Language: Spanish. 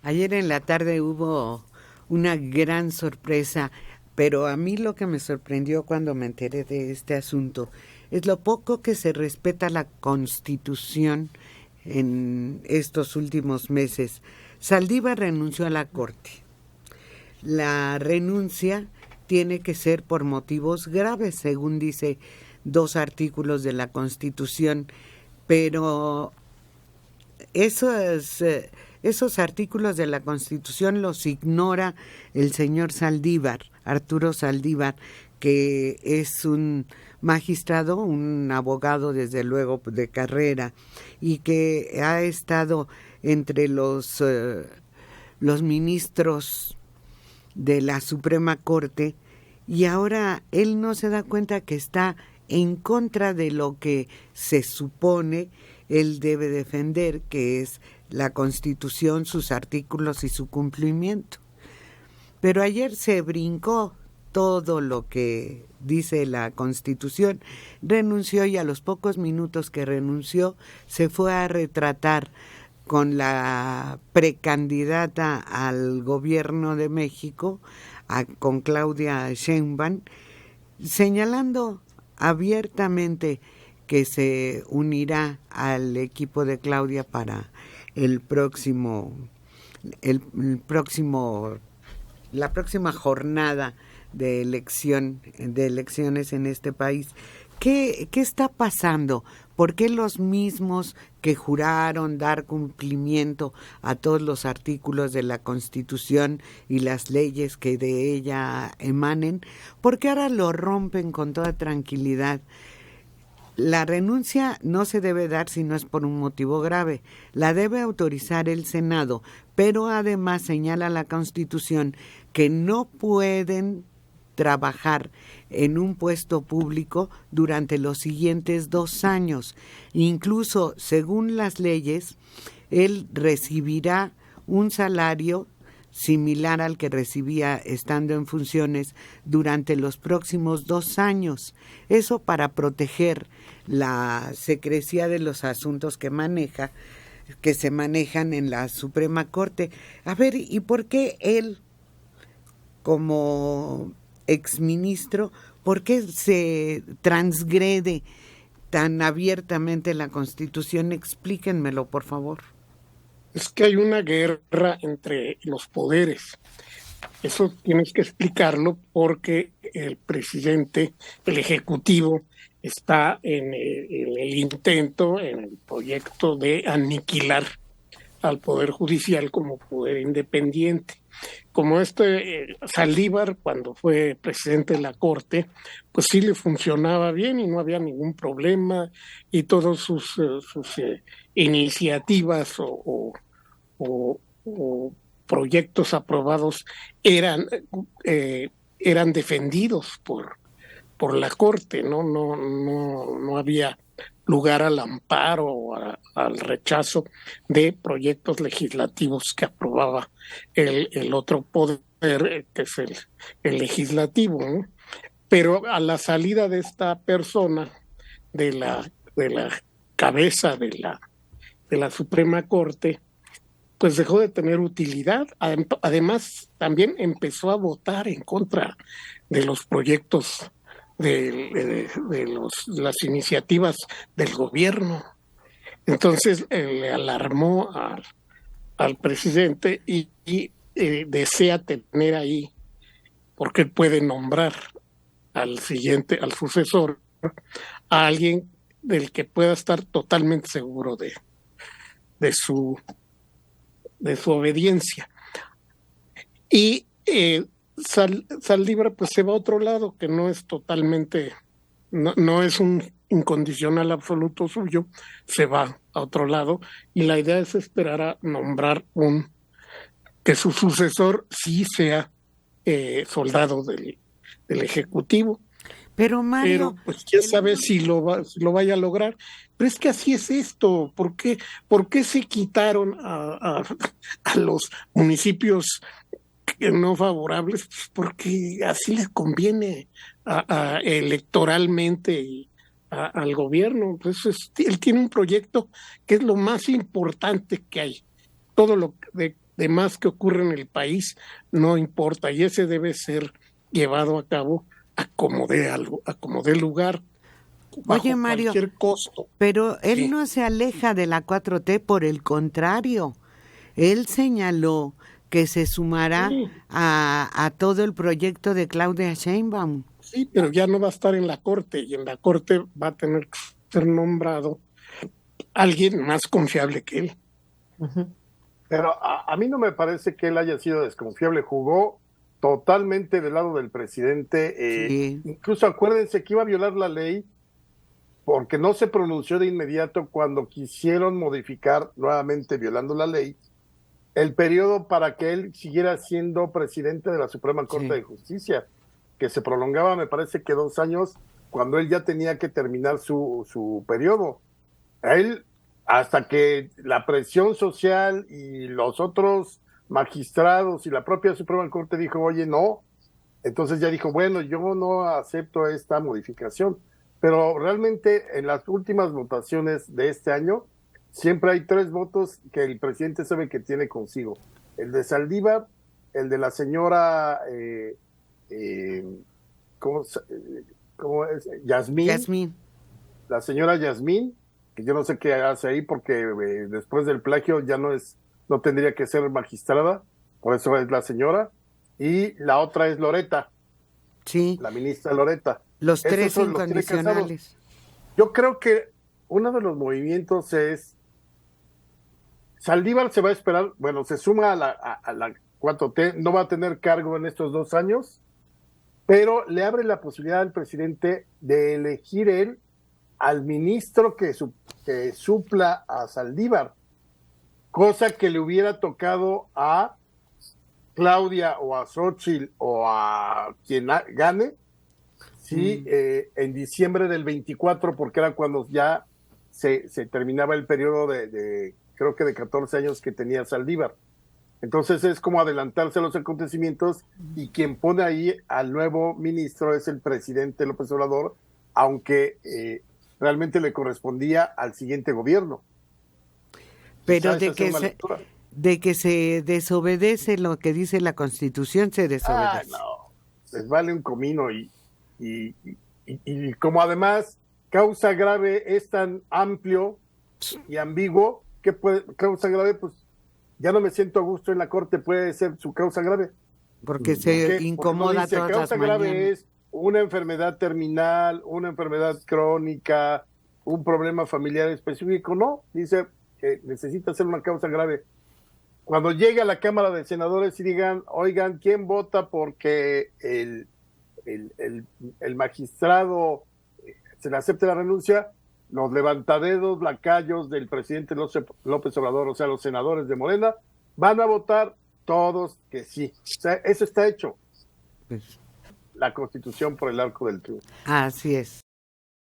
Ayer en la tarde hubo una gran sorpresa, pero a mí lo que me sorprendió cuando me enteré de este asunto es lo poco que se respeta la Constitución en estos últimos meses. Saldívar renunció a la Corte. La renuncia tiene que ser por motivos graves, según dice 2 artículos de la Constitución, pero esos artículos de la Constitución los ignora el señor Saldívar, Arturo Saldívar, que es un magistrado, un abogado desde luego de carrera, y que ha estado entre los ministros de la Suprema Corte, y ahora él no se da cuenta que está en contra de lo que se supone él debe defender, que es la Constitución, sus artículos y su cumplimiento. Pero ayer se brincó todo lo que dice la Constitución, renunció, y a los pocos minutos que renunció se fue a retratar con la precandidata al gobierno de México, con Claudia Sheinbaum, señalando abiertamente que se unirá al equipo de Claudia para la próxima jornada de elecciones en este país. ¿Qué está pasando? ¿Por qué los mismos que juraron dar cumplimiento a todos los artículos de la Constitución y las leyes que de ella emanen, por qué ahora lo rompen con toda tranquilidad? La renuncia no se debe dar si no es por un motivo grave. La debe autorizar el Senado, pero además señala la Constitución que no pueden trabajar en un puesto público durante los siguientes 2 años. Incluso, según las leyes, él recibirá un salario similar al que recibía estando en funciones durante los próximos 2 años. Eso para proteger la secrecía de los asuntos que se manejan en la Suprema Corte. A ver, ¿y por qué él, como exministro, por qué se transgrede tan abiertamente la Constitución? Explíquenmelo, por favor. Es que hay una guerra entre los poderes. Eso tienes que explicarlo porque el presidente, el ejecutivo, está en el intento, en el proyecto de aniquilar al Poder Judicial como poder independiente. Como Saldívar, cuando fue presidente de la Corte, pues sí le funcionaba bien y no había ningún problema, y todas sus iniciativas o proyectos aprobados eran defendidos por la Corte, no había lugar al amparo o al rechazo de proyectos legislativos que aprobaba el otro poder, que es el legislativo, ¿no? Pero a la salida de esta persona, de la cabeza de la Suprema Corte, pues dejó de tener utilidad. Además, también empezó a votar en contra de los proyectos de las iniciativas del gobierno. Entonces le alarmó al presidente y desea tener ahí, porque puede nombrar al sucesor, a alguien del que pueda estar totalmente seguro de su obediencia. Y Saldívar pues se va a otro lado, que no es totalmente, no es un incondicional absoluto suyo, se va a otro lado, y la idea es esperar a nombrar que su sucesor sí sea soldado del Ejecutivo. Pero Mario, pues quién sabe si lo vaya a lograr. Pero es que así es esto. ¿Por qué se quitaron a los municipios no favorables? Pues porque así les conviene electoralmente al gobierno. Pues él tiene un proyecto que es lo más importante que hay. Todo lo demás que ocurre en el país no importa, y ese debe ser llevado a cabo a como dé lugar, bajo Oye, Mario, cualquier costo. pero él Sí. no se aleja de la 4T, por el contrario, él señaló que se sumará Sí, a todo el proyecto de Claudia Sheinbaum. sí, pero ya no va a estar en la Corte, y en la Corte va a tener que ser nombrado alguien más confiable que él. Pero a mí no me parece que él haya sido desconfiable, jugó totalmente del lado del presidente, Sí, incluso acuérdense que iba a violar la ley porque no se pronunció de inmediato cuando quisieron modificar, nuevamente violando la ley, el periodo para que él siguiera siendo presidente de la Suprema Corte sí. de Justicia, que se prolongaba, me parece que 2 años, cuando él ya tenía que terminar su periodo. A él, hasta que la presión social y los otros magistrados y la propia Suprema Corte dijo, oye, no, entonces ya dijo, bueno, yo no acepto esta modificación. Pero realmente en las últimas votaciones de este año, siempre hay 3 votos que el presidente sabe que tiene consigo. El de Saldívar, el de la señora, eh, ¿cómo, cómo es? Yasmín. La señora Yasmín, que yo no sé qué hace ahí porque después del plagio ya no tendría que ser magistrada, por eso es la señora. Y la otra es Loreta, Sí, la ministra Loreta. los Esos 3 son los tiene casados. incondicionales. Yo creo que uno de los movimientos es, Saldívar se va a esperar, bueno, se suma a la 4T, no va a tener cargo en estos 2 años, pero le abre la posibilidad al presidente de elegir él al ministro que supla a Saldívar, cosa que le hubiera tocado a Claudia o a Xóchitl o a quien gane, sí, en diciembre del 24, porque era cuando ya se terminaba el periodo creo que de 14 años que tenía Saldívar. Entonces es como adelantarse a los acontecimientos, y quien pone ahí al nuevo ministro es el presidente López Obrador, aunque realmente le correspondía al siguiente gobierno. Pero de que se desobedece lo que dice la Constitución, se desobedece. No, les vale un comino, y como además causa grave es tan amplio y ambiguo, ¿qué causa grave? Pues ya no me siento a gusto en la Corte, puede ser su causa grave. Porque se incomoda dice, todas las causa mañanas. grave es una enfermedad terminal, una enfermedad crónica, un problema familiar específico. No, dice que necesita ser una causa grave. Cuando llegue a la Cámara de Senadores y digan, oigan, ¿quién vota porque el magistrado se le acepte la renuncia? Los levantadedos, lacayos del presidente López Obrador, o sea, los senadores de Morena, van a votar todos que sí. O sea, eso está hecho. Pues, La Constitución por el arco del triunfo. así es.